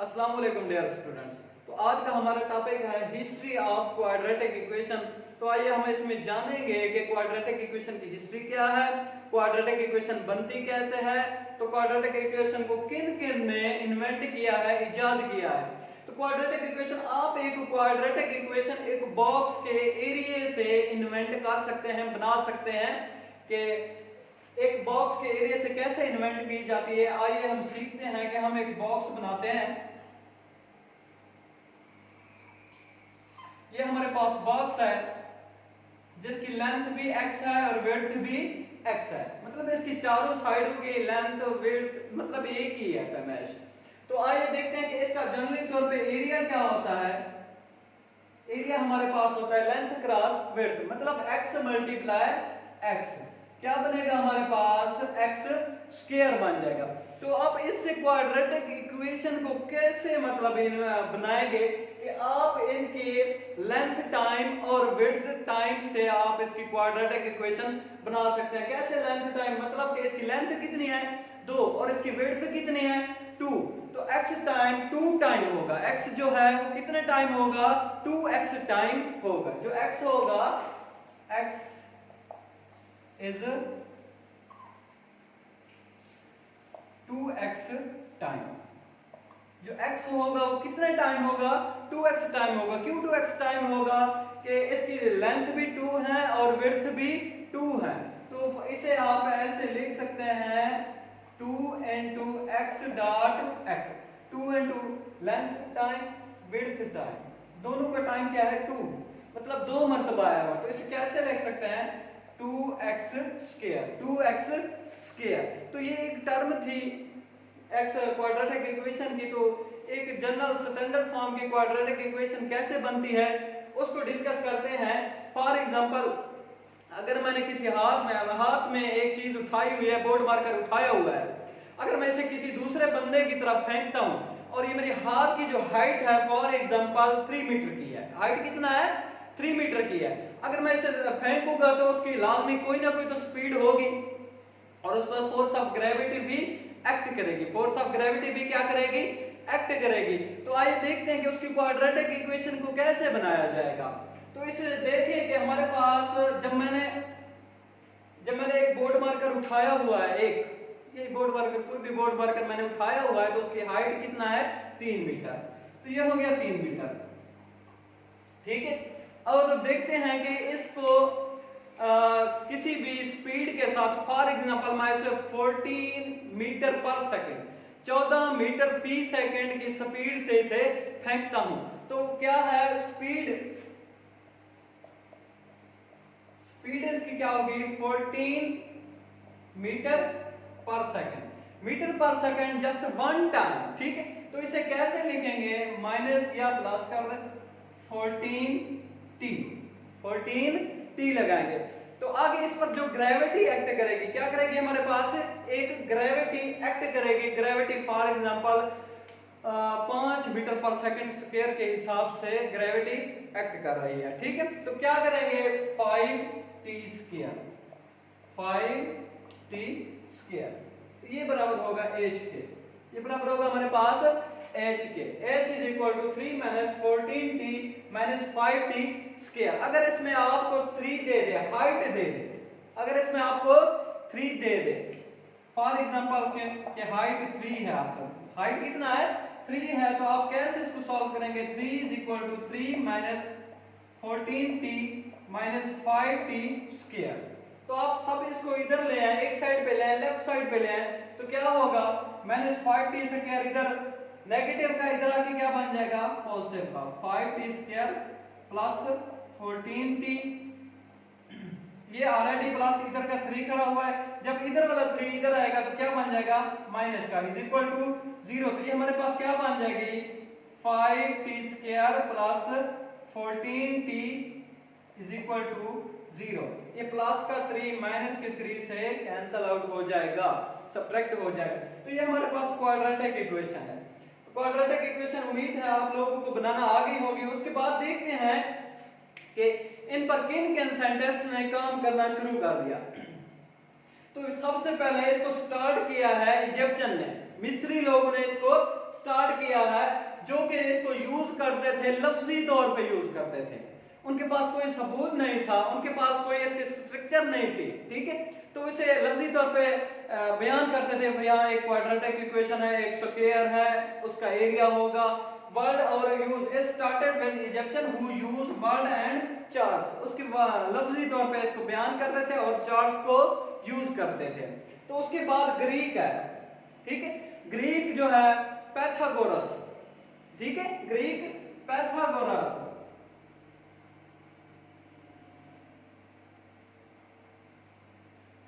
अस्सलाम वालेकुम dear students. तो आज का हमारा टॉपिक है हिस्ट्री ऑफ क्वाड्रेटिक इक्वेशन। तो आइए हम इसमें जानेंगे कि क्वाड्रेटिक इक्वेशन की हिस्ट्री क्या है, क्वाड्रेटिक इक्वेशन बनती कैसे है, तो क्वाड्रेटिक इक्वेशन को किन-किन ने इन्वेंट किया है, इजाद किया है। तो क्वाड्रेटिक इक्वेशन, आप एक क्वाड्रेटिक इक्वेशन एक बॉक्स के एरिया से इन्वेंट कर सकते हैं, बना सकते हैं कि एक बॉक्स के एरिया से कैसे इन्वेंट की जाती है। आइए हम सीखते हैं कि हम एक बॉक्स बनाते हैं। ये हमारे पास बॉक्स है जिसकी लेंथ भी x है और विड्थ भी x है, मतलब इसकी चारों साइडों की लेंथ विड्थ मतलब एक ही है पैमाइश। तो आइए देखते हैं कि इसका जनरली तौर पे एरिया क्या होता है। एरिया हमारे पास होता है लेंथ क्रॉस विड्थ, मतलब x मल्टीप्लाई x, क्या बनेगा हमारे पास x स्क्वायर बन जाएगा। तो अब इससे क्वाड्रेटिक इक्वेशन को कैसे मतलब बनाएंगे कि आप इनके लेंथ टाइम और विड्थ टाइम से आप इसकी क्वाड्रेटिक इक्वेशन बना सकते हैं। कैसे लेंथ टाइम, मतलब कि इसकी लेंथ कितनी है 2 और इसकी विड्थ कितनी है 2, तो x टाइम 2 टाइम होगा। x जो है वो कितने टाइम होगा 2x टाइम होगा। जो x होगा x is 2x टाइम, जो x होगा वो कितने टाइम होगा 2x टाइम होगा। क्यों 2x टाइम होगा कि इसकी लेंथ भी 2 है और विड्थ भी 2 है। तो इसे आप ऐसे लिख सकते हैं 2 into x dot x, 2 into length time width time, दोनों का टाइम क्या है 2, मतलब 2 मर्तबा आया हुआ। तो इसे कैसे लिख सकते हैं 2x स्क्वायर, 2x स्क्वायर। तो ये एक टर्म थी x क्वाड्रेटिक इक्वेशन की। तो एक जनरल स्टैंडर्ड फॉर्म की क्वाड्रेटिक इक्वेशन कैसे बनती है उसको डिस्कस करते हैं। फॉर एग्जांपल, अगर मैंने किसी हाथ में एक चीज उठाई हुई है, बोर्ड मार्कर उठाया हुआ है, अगर मैं इसे किसी दूसरे बंदे की तरफ फेंकता हूं और ये मेरी हाथ की जो हाइट है फॉर एग्जांपल 3 मीटर की है, हाइट कितना है 3 मीटर की है। अगर मैं इसे फेंकूंगा तो उसकी लाजमी कोई ना कोई तो स्पीड होगी और उस पर फोर्स ऑफ ग्रेविटी भी एक्ट करेगी, फोर्स ऑफ ग्रेविटी भी क्या करेगी एक्ट करेगी। तो आइए देखते हैं कि उसकी क्वाड्रेटिक इक्वेशन को कैसे बनाया जाएगा। तो इसे देखिए कि हमारे पास जब मैंने एक बोर्ड मार्कर उठाया हुआ है, एक ये बोर्ड मार्कर, कोई भी बोर्ड मार्कर मैंने उठाया हुआ है, तो उसकी हाइट कितना है 3 मीटर, तो ये हो गया 3 मीटर, ठीक है। और देखते हैं कि इसको किसी भी स्पीड के साथ, फॉर एग्जांपल मैं इसे 14 मीटर पर सेकंड, 14 मीटर फी सेकंड की स्पीड से इसे फेंकता हूं, तो क्या है स्पीड इसकी क्या होगी 14 मीटर पर सेकंड, मीटर पर सेकंड जस्ट 1 टाइम, ठीक है। तो इसे कैसे लिखेंगे, माइनस या प्लस कर दें 14t लगाएंगे। तो आगे इस पर जो ग्रेविटी एक्ट करेगी, क्या करेगी हमारे पास एक ग्रेविटी एक्ट करेगी। ग्रेविटी फॉर एग्जांपल 5 मीटर पर सेकंड स्क्वायर के हिसाब से ग्रेविटी एक्ट कर रही है, ठीक है। तो क्या करेंगे 5t स्क्वायर, 5t स्क्वायर, तो ये बराबर होगा h के, ये बराबर होगा हमारे पास h के। h is equal to 3 minus 14t minus 5t square. अगर इसमें आपको 3 दे दे, हाइट दे दे, अगर इसमें आपको 3 दे दे, फॉर एग्जांपल के हाइट 3 है, आपका हाइट कितना है 3 है, तो आप कैसे इसको सॉल्व करेंगे 3 is equal to 3 minus 14t minus 5t square. तो आप सब इसको इधर ले आए, एक साइड पे ले आए, लेफ्ट साइड पे ले आए, तो क्या होगा माइनस 5t स्क्वायर, इधर नेगेटिव का इधर आके क्या बन जाएगा पॉजिटिव का, 5t स्क्वायर प्लस 14t, ये ऑलरेडी प्लस इधर का 3 खड़ा हुआ है, जब इधर वाला 3 इधर आएगा तो क्या बन जाएगा माइनस का, इज इक्वल टू 0। तो ये हमारे पास क्या बन जाएगी 5t square plus 14t is equal to 0। ये प्लस का 3 माइनस के 3 से कैंसल आउट हो जाएगा, सब्ट्रैक्ट हो जाएगा। तो ये हमारे पास क्वाड्रेटिक इक्वेशन है। क्वाड्रेटिक इक्वेशन उम्मीद है आप लोगों को बनाना आ गई होगी। उसके बाद देखते हैं कि इन पर किन साइंटिस्ट ने काम करना शुरू कर दिया। तो सबसे पहले इसको स्टार्ट किया है इजिप्शियन ने, मिस्री लोगों ने इसको स्टार्ट किया है यूज करते थे, लफ्जी तौर पे यूज करते थे। उनके पास कोई सबूत नहीं था, उनके पास कोई इसके स्ट्रक्चर नहीं थी, ठीक है। तो इसे लफ्जी तौर पे बयान करते थे, यहाँ एक क्वाड्रेटिक इक्वेशन है, एक स्क्वायर है, उसका एरिया होगा। वर्ड और use it started when Egyptian who use word and charts, उसके बाद लफ्जी तौर पे इसको बयान करते थे और चार्ट्स को यूज करते थे। तो उसके बाद ग्रीक है, ठीक है। ग्रीक जो है पैथागोरस, ठीक है, ग्रीक पैथागोरस।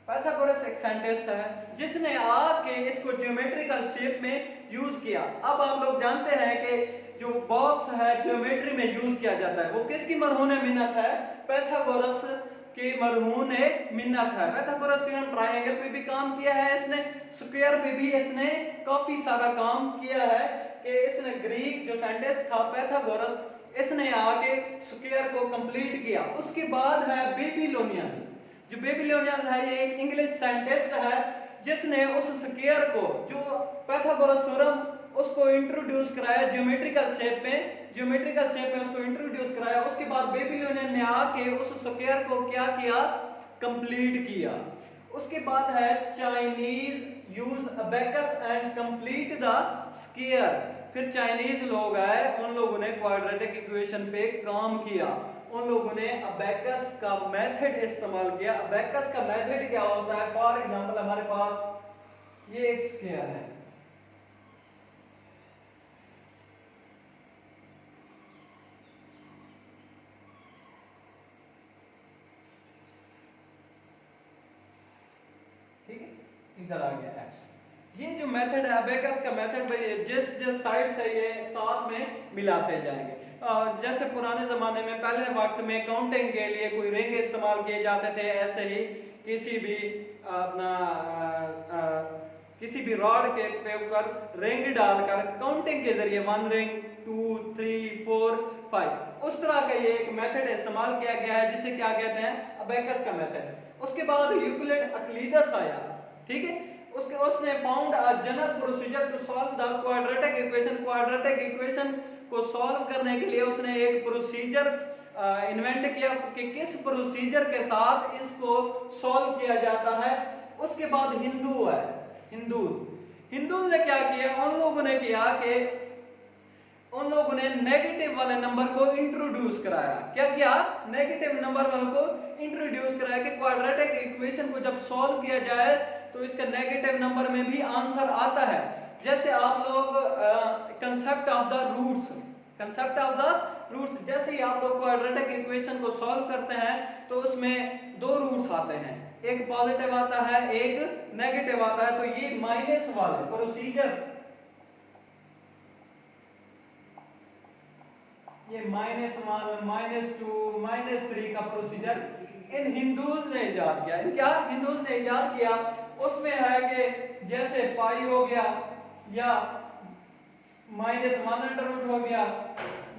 पैथागोरस एक साइंटिस्ट है जिसने आके इसको ज्योमेट्रिकल शेप में यूज किया। अब आप लोग जानते हैं कि जो बॉक्स है ज्योमेट्री में यूज किया जाता है, वो किसकी मरहून मिन्नत है? पैथागोरस की मरहून मिन्नत है। पैथागोरस थ्योरम ट्रायंगल पे भी काम किया है इसने, स्क्वायर पे भी इसने काफी सारा काम किया है। कि इसने ग्रीक जो साइंटिस्ट था पैथागोरस, इसने आके स्क्वायर को कंप्लीट किया। उसके बाद है बेबीलोनियंस। जो बेबीलोनियंस है ये एक इंग्लिश साइंटिस्ट है जिसने उस स्क्वायर को, जो पैथागोरस थ्योरम, उसको इंट्रोड्यूस कराया ज्योमेट्रिकल शेप में, ज्योमेट्रिकल शेप में उसको इंट्रोड्यूस कराया। उसके बाद बेबीलोनियन ने आके उस स्क्वायर को क्या किया? कंप्लीट किया। उसके बाद है Chinese use abacus and complete the square. फिर चाइनीज लोग आए, उन लोगों ने क्वाड्रेटिक इक्वेशन पे काम किया। उन लोगों ने अबेकस का मेथड इस्तेमाल किया। अबेकस का मेथड क्या होता है? फॉर एग्जांपल हमारे पास ये एक स्क्वायर है, ठीक है, इधर आ गया एक्स। ये जो मेथड है अबेकस का मेथड, जिस जिस साइड से ये साथ में मिलाते जाएंगे। जैसे पुराने जमाने में, पहले वक्त में काउंटिंग के लिए कोई रिंग इस्तेमाल किए जाते थे, ऐसे ही किसी भी अपना किसी भी रॉड के ऊपर रिंग डालकर काउंटिंग के जरिए 1 रिंग 2 3 4 5, उस तरह का ये एक मेथड इस्तेमाल किया गया है जिसे क्या कहते हैं? अबेकस का मेथड। उसके बाद यूक्लिड अक्लीदस आया, ठीक है। उसने found a general procedure to solve the quadratic equation. Quadratic equation को सॉल्व करने के लिए उसने एक प्रोसीजर इन्वेंट किया कि किस प्रोसीजर के साथ इसको सॉल्व किया जाता है। उसके बाद हिंदू है, हिंदू ने क्या किया? उन लोगों ने किया कि उन लोगों ने नेगेटिव वाले नंबर को इंट्रोड्यूस कराया। क्या किया? नेगेटिव नंबर वाले को इंट्रोड्यूस कराया कि क्वाड्रेटिक इक्वेशन को जब सॉल्व किया जाए तो इसका नेगेटिव नंबर में भी आंसर आता है। जैसे आप लोग कंसेप्ट ऑफ द रूट्स, जैसे ही आप लोग क्वाड्रेटिक इक्वेशन को सॉल्व करते हैं तो उसमें 2 रूट्स आते हैं, एक पॉजिटिव आता है, एक नेगेटिव आता है। तो ये माइनस वाले प्रोसीजर, ये -1 -2 -3 का प्रोसीजर इन हिंदूज ने इजाद किया। क्या हिंदूज ने इजाद किया? उसमें है कि जैसे पाई हो गया, या -1 हो गया,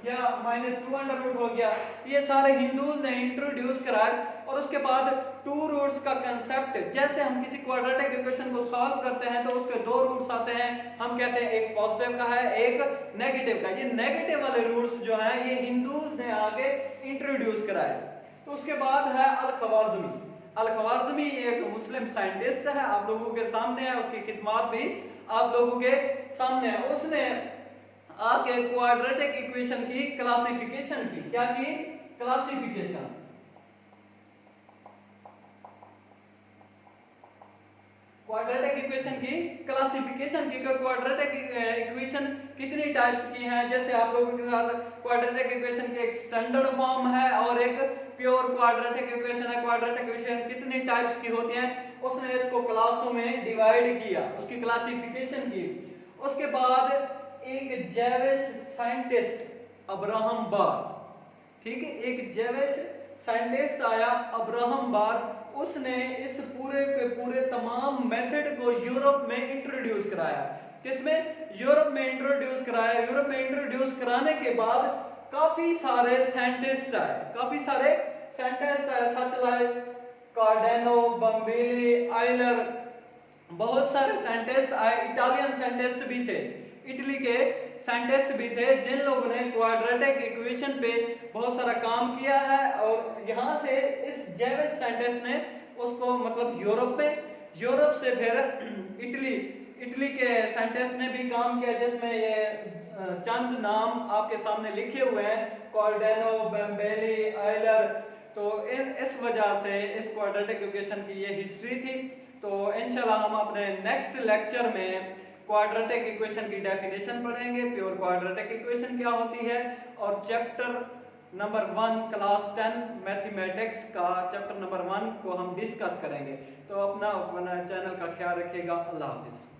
या -2 हो गया, ये सारे हिंदूज ने इंट्रोड्यूस कराए। और उसके बाद 2 रूट्स का कंसेप्ट, जैसे हम किसी क्वाड्रेटिक इक्वेशन को सॉल्व करते हैं तो उसके 2 रूट्स आते हैं, हम कहते हैं एक पॉजिटिव का है, एक नेगेटिव का। ये नेगेटिव वाले रूट्स जो हैं ये हिंदूज ने आगे इंट्रोड्यूस कराए। तो उसके बाद है अल-ख्वारिज़मी। अल-ख्वारिज़मी एक मुस्लिम साइंटिस्ट है, आप लोगों के सामने है, उसकी खिदमत भी आप लोगों के सामने है। उसने आके क्वाड्रेटिक इक्वेशन की क्लासिफिकेशन की। क्या की? क्लासिफिकेशन। क्वाड्रेटिक इक्वेशन की क्लासिफिकेशन की। क्वाड्रेटिक इक्वेशन कितनी टाइप्स की हैं? जैसे आप लोगों के साथ क्वाड्रेटिक इक्वेशन की एक स्टैंडर्ड फॉर्म है और एक प्योर क्वाड्रेटिक इक्वेशन है। क्वाड्रेटिक इक्वेशन कितनी टाइप्स की होती हैं उसने इसको क्लासों में डिवाइड किया, उसकी क्लासिफिकेशन की। उसके बाद एक जैविश साइंटिस्ट अब्राहम बार, ठीक है, एक जैविश साइंटिस्ट आया अब्राहम बार, उसने इस पूरे के पूरे तमाम मेथड को यूरोप में इंट्रोड्यूस कराया। किसमें? यूरोप में इंट्रोड्यूस कराया। यूरोप में इंट्रोड्यूस कराने के बाद काफी सारे साइंटिस्ट आए, सच लाइक कार्डेनो, बम्बिली, आइलर, बहुत सारे साइंटिस्ट आए। इटालियन साइंटिस्ट भी थे, इटली के साइंटिस्ट भी थे जिन लोगों ने क्वाड्रेटिक इक्वेशन पे बहुत सारा काम किया है, और यहाँ से इस जेविस साइंटिस्ट ने उसको मतलब यूरोप से फिर इटली के साइंटिस्ट ने भी काम किया, जिसमें ये चंद नाम आपके सामने लिखे हुए हैं, कॉर्डेनो, बेम्बेली, आयलर। तो इस वजह से इस क्वाड्रेटिक इक्वेशन की ये हिस्ट्री थी। तो इंशाल्लाह हम अपने नेक्स्ट लेक्चर में क्वाड्रेटिक इक्वेशन की डेफिनेशन पढ़ेंगे, प्योर क्वाड्रेटिक इक्वेशन क्या होती है, और चैप्टर नंबर 1 क्लास 10 मैथमेटिक्स का चैप्टर नंबर 1 को हम डिस्कस करेंगे। तो अपना चैनल का ख्याल रखिएगा। अल्लाह हाफिज।